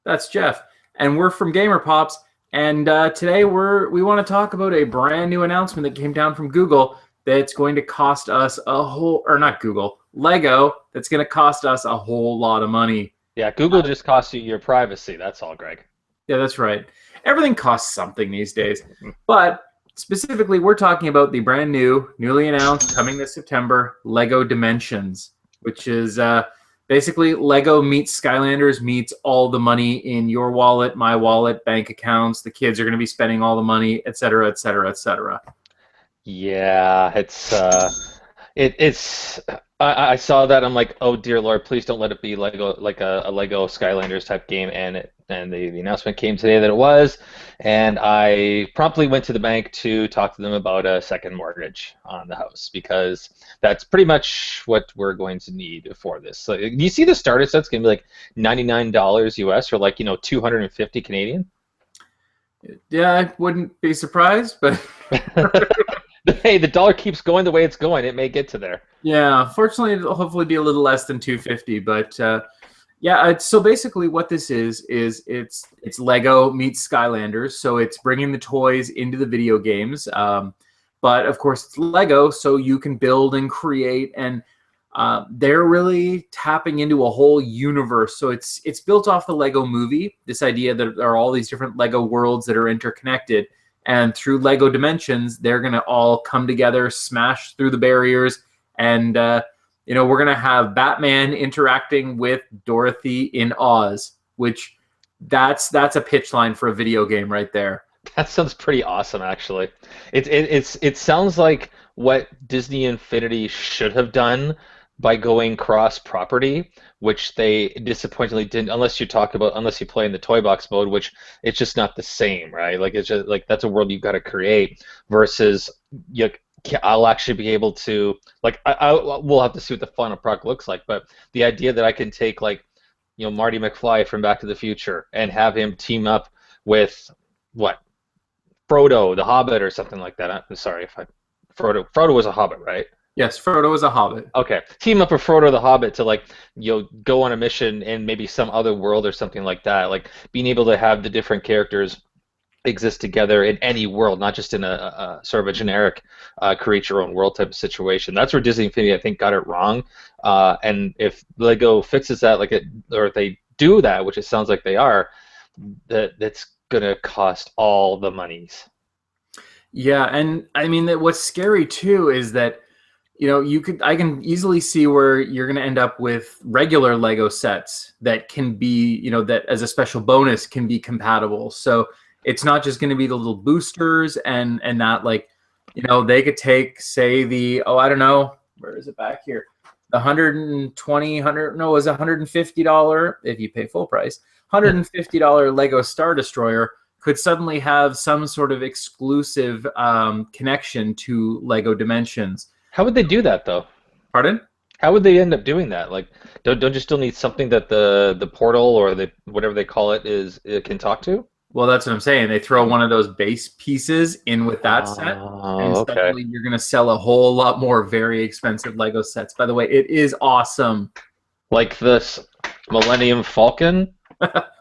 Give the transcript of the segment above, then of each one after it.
That's Jeff, and we're from GamerPops. And today we want to talk about a brand new announcement that came down from Google that's going to cost us a whole, or not Google, Lego. That's going to cost us a whole lot of money. Yeah, Google just costs you your privacy. That's all, Greg. Yeah, that's right. Everything costs something these days, but specifically, we're talking about the brand new, newly announced, coming this September, Lego Dimensions, which is basically Lego meets Skylanders meets all the money in your wallet, my wallet, bank accounts. The kids are going to be spending all the money, et cetera, et cetera, et cetera. Yeah, it's I saw that. I'm like, oh dear Lord, please don't let it be Lego like a Lego Skylanders type game. And the announcement came today that it was, and I promptly went to the bank to talk to them about a second mortgage on the house because that's pretty much what we're going to need for this. So you see the starter set's gonna be like $99 US or like 250 Canadian. Yeah, I wouldn't be surprised, but Hey, the dollar keeps going the way it's going. It may get to there. yeah, fortunately, it'll hopefully be a little less than 250. But yeah, so basically, what this is it's Lego meets Skylanders. So it's bringing the toys into the video games. But of course, it's Lego, so you can build and create, and they're really tapping into a whole universe. So it's built off the Lego movie. This idea that there are all these different Lego worlds that are interconnected, and through Lego Dimensions, they're gonna all come together, smash through the barriers, and we're gonna have Batman interacting with Dorothy in Oz, which that's a pitch line for a video game right there. That sounds pretty awesome, actually. It sounds like what Disney Infinity should have done by going cross-property, which they disappointingly didn't. Unless you play in the toy box mode, which it's just not the same, right? Like it's just like that's a world you've got to create. Versus I'll actually be able to we'll have to see what the final product looks like. But the idea that I can take Marty McFly from Back to the Future and have him team up with what Frodo, the Hobbit, or something like that. I'm sorry if Frodo was a Hobbit, right? Yes, Frodo is a hobbit. Okay, team up with Frodo the Hobbit to go on a mission in maybe some other world or something like that. Like being able to have the different characters exist together in any world, not just in a sort of a generic create your own world type of situation. That's where Disney Infinity I think got it wrong. And if Lego fixes that, or if they do that, which it sounds like they are, that's gonna cost all the monies. Yeah, and I mean what's scary too is that I can easily see where you're going to end up with regular Lego sets that can be, that as a special bonus can be compatible. So it's not just going to be the little boosters and that they could take, say, I don't know, where is it back here? The it was $150 if you pay full price. $150 Lego Star Destroyer could suddenly have some sort of exclusive connection to Lego Dimensions. How would they do that, though? Pardon? How would they end up doing that? Like, don't you still need something that the portal or the whatever they call it can talk to? Well, that's what I'm saying. They throw one of those base pieces in with that set, and Okay. suddenly you're going to sell a whole lot more very expensive Lego sets. By the way, it is awesome. Like this Millennium Falcon?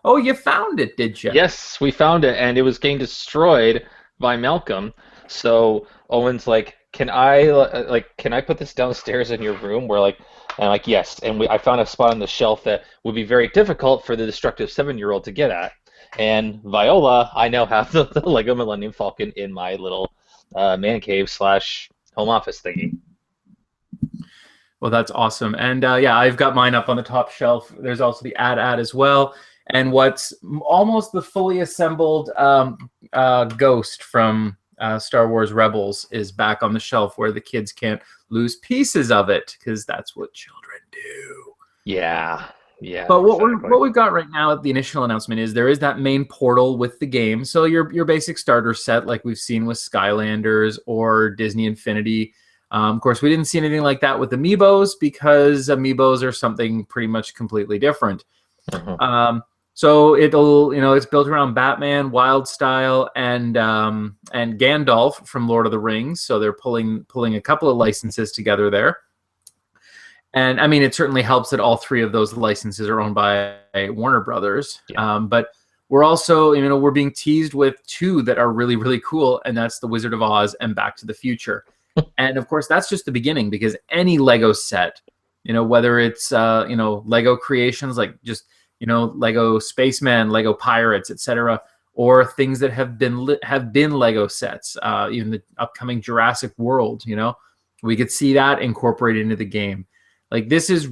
Oh, you found it, did you? Yes, we found it, and it was getting destroyed by Malcolm. So Owen's like, can I put this downstairs in your room? And I'm like, yes. And I found a spot on the shelf that would be very difficult for the destructive 7-year-old to get at. And Viola, I now have the Lego Millennium Falcon in my little man cave / home office thingy. Well, that's awesome. And yeah, I've got mine up on the top shelf. There's also the ad as well. And what's almost the fully assembled Ghost from Star Wars Rebels is back on the shelf where the kids can't lose pieces of it because that's what children do. Yeah, yeah. But exactly. what we've got right now at the initial announcement is there is that main portal with the game. So your basic starter set like we've seen with Skylanders or Disney Infinity. Of course, we didn't see anything like that with Amiibos because Amiibos are something pretty much completely different. So it's built around Batman, Wildstyle, and Gandalf from Lord of the Rings. So they're pulling a couple of licenses together there. And I mean, it certainly helps that all three of those licenses are owned by Warner Brothers. Yeah. But we're also, we're being teased with two that are really, really cool, and that's The Wizard of Oz and Back to the Future. And of course, that's just the beginning, because any Lego set, whether it's Lego creations like just Lego Spaceman, Lego Pirates, etc., or things that have been Lego sets, even the upcoming Jurassic World, we could see that incorporated into the game. Like this is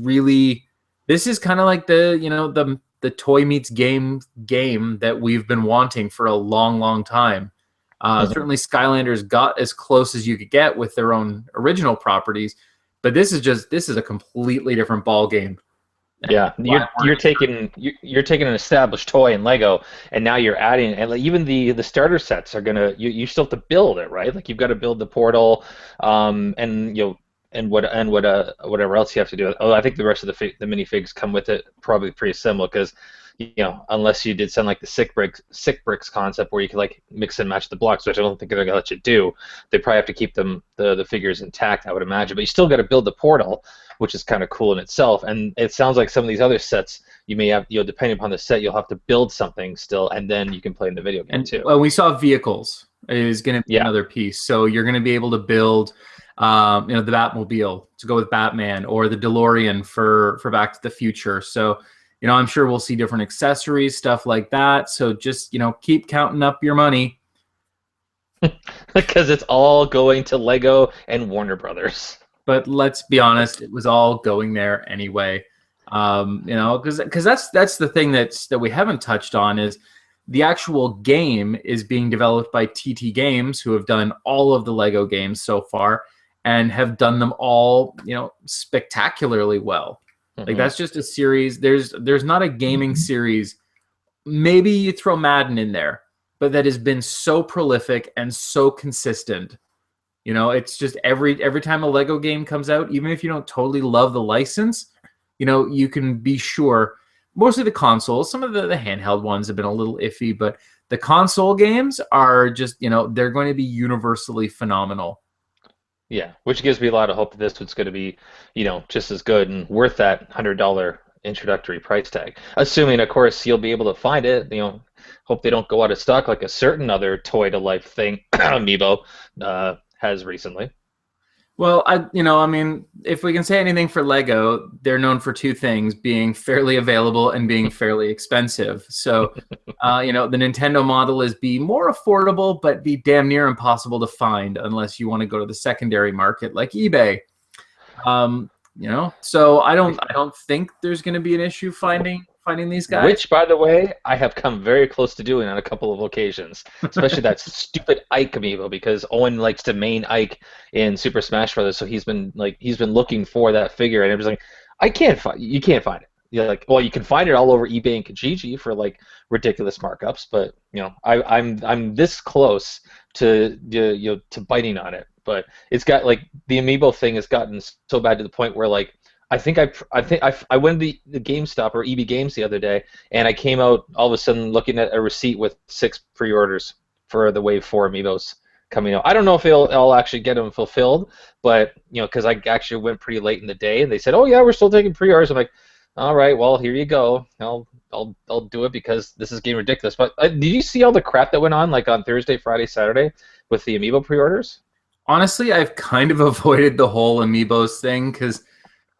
kind of like the toy meets game that we've been wanting for a long, long time. Certainly Skylanders got as close as you could get with their own original properties, but this is a completely different ball game. Yeah, you're taking an established toy in Lego, and now you're adding, and like even the starter sets are gonna, you still have to build it, right? Like you've got to build the portal, and whatever else you have to do. Oh, I think the rest of the minifigs come with it, probably pretty similar, because unless you did something like the sick bricks concept where you could like mix and match the blocks, which I don't think they're gonna let you do. They probably have to keep the figures intact, I would imagine. But you still got to build the portal, which is kind of cool in itself. And it sounds like some of these other sets, you may have, depending upon the set, you'll have to build something still, and then you can play in the video game too. Well, we saw vehicles is going to be another piece. So you're going to be able to build, the Batmobile to go with Batman, or the DeLorean for Back to the Future. So, I'm sure we'll see different accessories, stuff like that. So just, keep counting up your money. Because it's all going to Lego and Warner Brothers. But let's be honest, it was all going there anyway. Because that's the thing that we haven't touched on, is the actual game is being developed by TT Games, who have done all of the Lego games so far and have done them all, spectacularly well. Like that's just a series. There's not a gaming series. Maybe you throw Madden in there, but that has been so prolific and so consistent. It's just every time a Lego game comes out, even if you don't totally love the license, you can be sure. Mostly the consoles, some of the handheld ones have been a little iffy, but the console games are just, they're going to be universally phenomenal. Yeah, which gives me a lot of hope that this one's going to be, just as good and worth that $100 introductory price tag. Assuming, of course, you'll be able to find it. Hope they don't go out of stock like a certain other toy to life thing, Amiibo, has recently. Well, if we can say anything for Lego, they're known for two things: being fairly available and being fairly expensive. So, the Nintendo model is be more affordable, but be damn near impossible to find unless you want to go to the secondary market like eBay. So I don't think there's going to be an issue finding these guys. Which, by the way, I have come very close to doing on a couple of occasions, especially that stupid Ike amiibo, because Owen likes to main Ike in Super Smash Brothers, so he's been looking for that figure, and I'm just like, you can't find it. You're like, well, you can find it all over eBay and Kijiji for like ridiculous markups, but I'm this close to biting on it, but it's got like the amiibo thing has gotten so bad to the point where like I went to the GameStop or EB Games the other day, and I came out all of a sudden looking at a receipt with 6 pre-orders for the Wave 4 amiibos coming out. I don't know if I'll actually get them fulfilled, but because I actually went pretty late in the day, and they said, "Oh yeah, we're still taking pre-orders." I'm like, "All right, well here you go. I'll do it because this is getting ridiculous." But did you see all the crap that went on like on Thursday, Friday, Saturday with the amiibo pre-orders? Honestly, I've kind of avoided the whole amiibos thing because.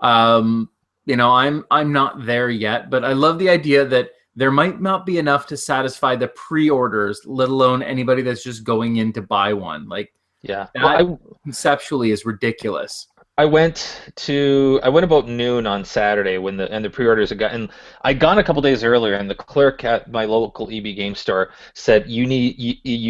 I'm not there yet, but I love the idea that there might not be enough to satisfy the pre-orders, let alone anybody that's just going in to buy one. Like, yeah, that conceptually is ridiculous. I went about noon on Saturday when the pre-orders had gotten. I'd gone a couple days earlier, and the clerk at my local EB Game store said you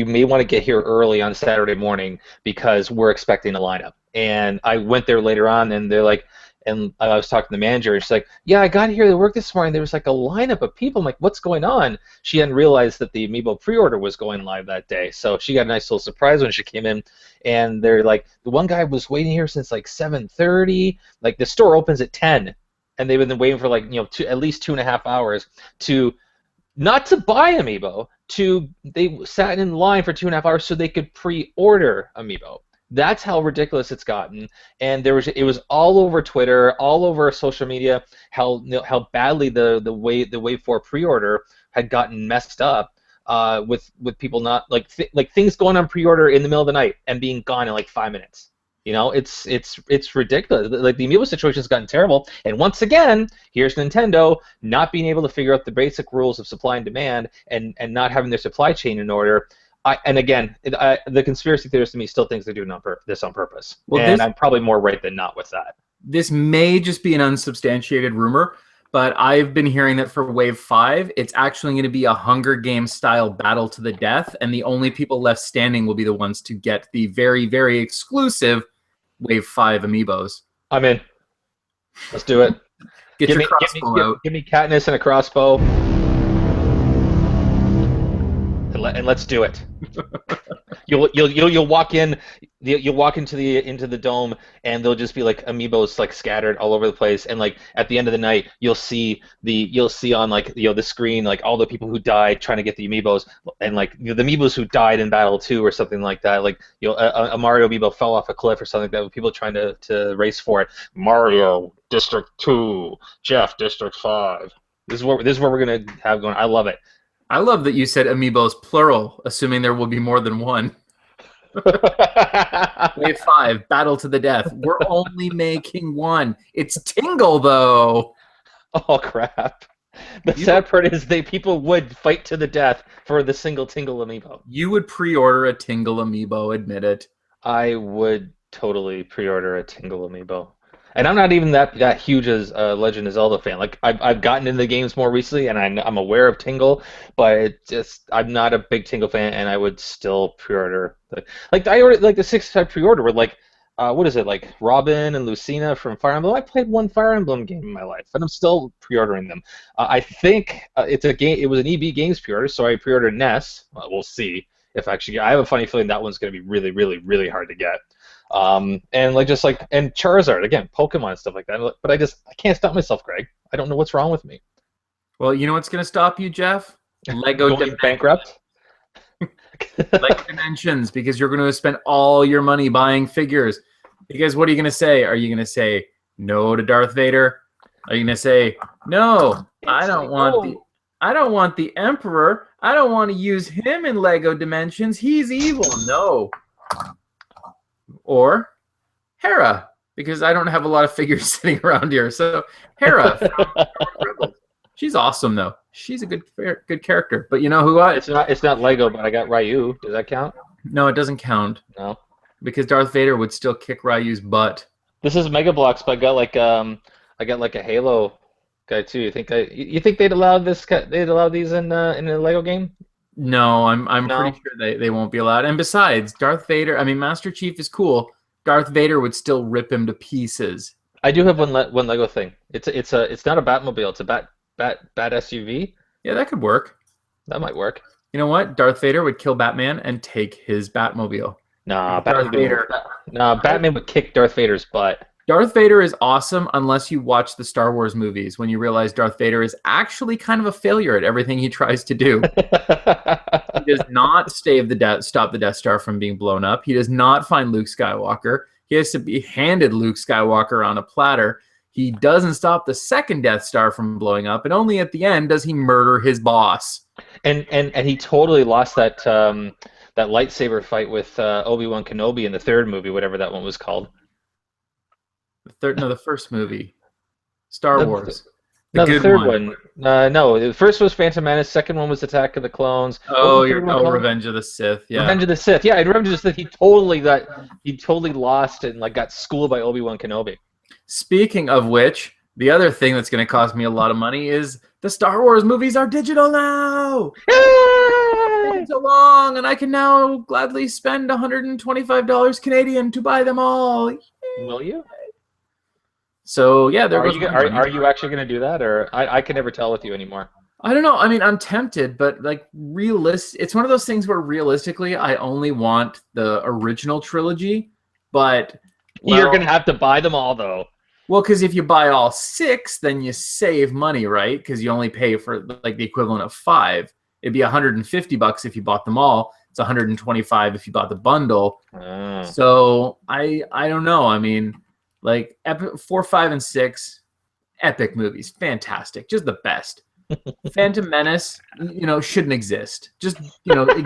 may want to get here early on Saturday morning because we're expecting a lineup. And I went there later on, and they're like. And I was talking to the manager, and she's like, "Yeah, I got here to work this morning. There was like a lineup of people." I'm like, "What's going on?" She hadn't realized that the Amiibo pre-order was going live that day, so she got a nice little surprise when she came in. And they're like, "The one guy was waiting here since like 7:30. Like the store opens at 10, and they've been waiting for like at least 2.5 hours to not to buy Amiibo. They sat in line for 2.5 hours so they could pre-order Amiibo." That's how ridiculous it's gotten. And it was all over Twitter, all over social media, how badly the Wave 4 pre-order had gotten messed up, with people not like things going on pre-order in the middle of the night and being gone in like 5 minutes. You know, it's ridiculous. Like the Amiibo situation has gotten terrible. And once again, here's Nintendo not being able to figure out the basic rules of supply and demand, and not having their supply chain in order. The conspiracy theorist in me still thinks they're doing this on purpose. Well, and I'm probably more right than not with that. This may just be an unsubstantiated rumor, but I've been hearing that for Wave 5, it's actually going to be a Hunger Games style battle to the death, and the only people left standing will be the ones to get the very, very exclusive Wave 5 amiibos. I'm in. Let's do it. Get your crossbow out. Give me Katniss and a crossbow. And let's do it. You'll walk in, you'll walk into the dome, and there'll just be like amiibos like scattered all over the place, and like at the end of the night you'll see on like the screen like all the people who died trying to get the amiibos, and like the amiibos who died in battle 2 or something like that, like a Mario amiibo fell off a cliff or something like that with people trying to race for it. Mario District 2, Jeff District 5. This is what we're gonna have going. I love it. I love that you said amiibos plural, assuming there will be more than one. Wave 5, battle to the death. We're only making one. It's Tingle, though. Oh, crap. The sad part is people would fight to the death for the single Tingle amiibo. You would pre-order a Tingle amiibo, admit it. I would totally pre-order a Tingle amiibo. And I'm not even that huge as a Legend of Zelda fan. Like I've gotten into the games more recently, and I'm aware of Tingle, but I'm not a big Tingle fan, and I would still pre-order. I ordered like the 6-type pre-order with like what is it, like Robin and Lucina from Fire Emblem. I played one Fire Emblem game in my life, and I'm still pre-ordering them. I think it's a game. It was an EB Games pre-order, so I pre-ordered Ness. We'll see if actually. I have a funny feeling that one's going to be really, really, really hard to get. And and Charizard again, Pokemon and stuff like that. But I can't stop myself, Greg. I don't know what's wrong with me. Well, you know what's going to stop you, Jeff? Lego going bankrupt. Lego Dimensions, because you're going to spend all your money buying figures. Because what are you going to say? Are you going to say no to Darth Vader? Are you going to say no? I don't want the Emperor. I don't want to use him in Lego Dimensions. He's evil. No. Or Hera, because I don't have a lot of figures sitting around here. So Hera from Rebels. She's awesome, though. She's a good character. But you know who? It's not Lego, but I got Ryu. Does that count? No, it doesn't count. No, because Darth Vader would still kick Ryu's butt. This is Mega Bloks, but I got like a Halo guy too. You think they'd allow this? They'd allow these in a Lego game? No, I'm pretty sure they won't be allowed. And besides, Darth Vader, I mean, Master Chief is cool. Darth Vader would still rip him to pieces. I do have one Lego thing. It's not a Batmobile. It's a bat SUV. Yeah, that could work. That might work. You know what? Darth Vader would kill Batman and take his Batmobile. Nah, Batman would kick Darth Vader's butt. Darth Vader is awesome unless you watch the Star Wars movies, when you realize Darth Vader is actually kind of a failure at everything he tries to do. He does not stop the Death Star from being blown up. He does not find Luke Skywalker. He has to be handed Luke Skywalker on a platter. He doesn't stop the second Death Star from blowing up, and only at the end does he murder his boss. And he totally lost that lightsaber fight with Obi-Wan Kenobi in the third movie, whatever that one was called. The first movie, Star Wars. The third one. No, the first was Phantom Menace. Second one was Attack of the Clones. Revenge of the Sith. Yeah, Revenge of the Sith. Yeah, and Revenge of the Sith. He totally lost and got schooled by Obi-Wan Kenobi. Speaking of which, the other thing that's going to cost me a lot of money is the Star Wars movies are digital now. It's so long, and I can now gladly spend $125 Canadian to buy them all. Will you? So yeah, are you actually going to do that, or I can never tell with you anymore? I don't know. I mean, I'm tempted, but it's one of those things where realistically, I only want the original trilogy. But you're going to have to buy them all, though. Well, because if you buy all 6, then you save money, right? Because you only pay for the equivalent of 5. It'd be $150 if you bought them all. It's 125 if you bought the bundle. Oh. So I don't know. I mean, like 4, 5, and 6, epic movies, fantastic, just the best. Phantom Menace, shouldn't exist. Just ignore it.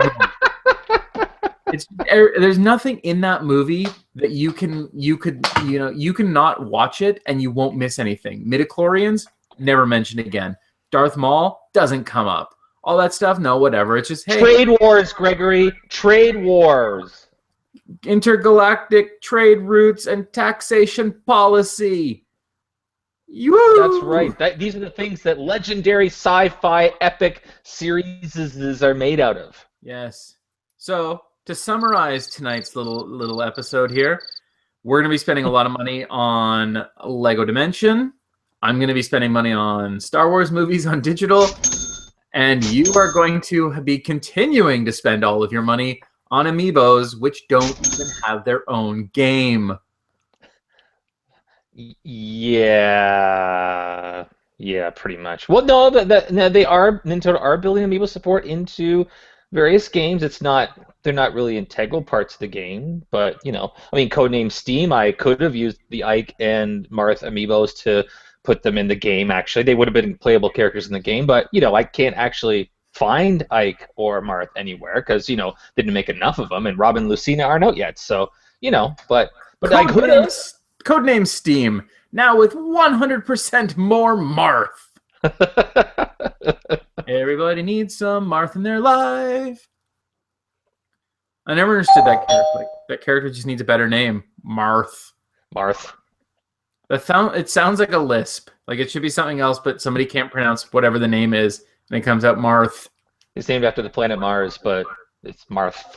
There's nothing in that movie that you can not watch it and you won't miss anything. Midichlorians, never mentioned again. Darth Maul doesn't come up. All that stuff, no, whatever. It's just, hey, trade wars, Gregory. Trade wars. Intergalactic trade routes and taxation policy. That's right. These are the things that legendary sci-fi epic series are made out of. Yes. So to summarize tonight's little episode here, we're going to be spending a lot of money on Lego Dimension. I'm going to be spending money on Star Wars movies on digital. And you are going to be continuing to spend all of your money on Amiibos, which don't even have their own game. Yeah, pretty much. Well, no, Nintendo are building Amiibo support into various games. They're not really integral parts of the game, but I mean, Codename Steam, I could have used the Ike and Marth Amiibos to put them in the game. Actually, they would have been playable characters in the game, but I can't actually find Ike or Marth anywhere because didn't make enough of them, and Rob and Lucina aren't out yet. So but I could have. Codename Steam, now with 100% more Marth. Everybody needs some Marth in their life. I never understood that character. Like, that character just needs a better name. Marth. It sounds like a lisp. Like it should be something else, but somebody can't pronounce whatever the name is, and it comes out Marth. It's named after the planet Mars, but it's Marth.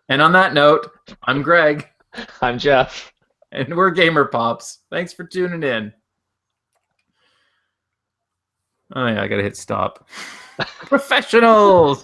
And on that note, I'm Greg. I'm Jeff. And we're GamerPops. Thanks for tuning in. Oh yeah, I gotta hit stop. Professionals!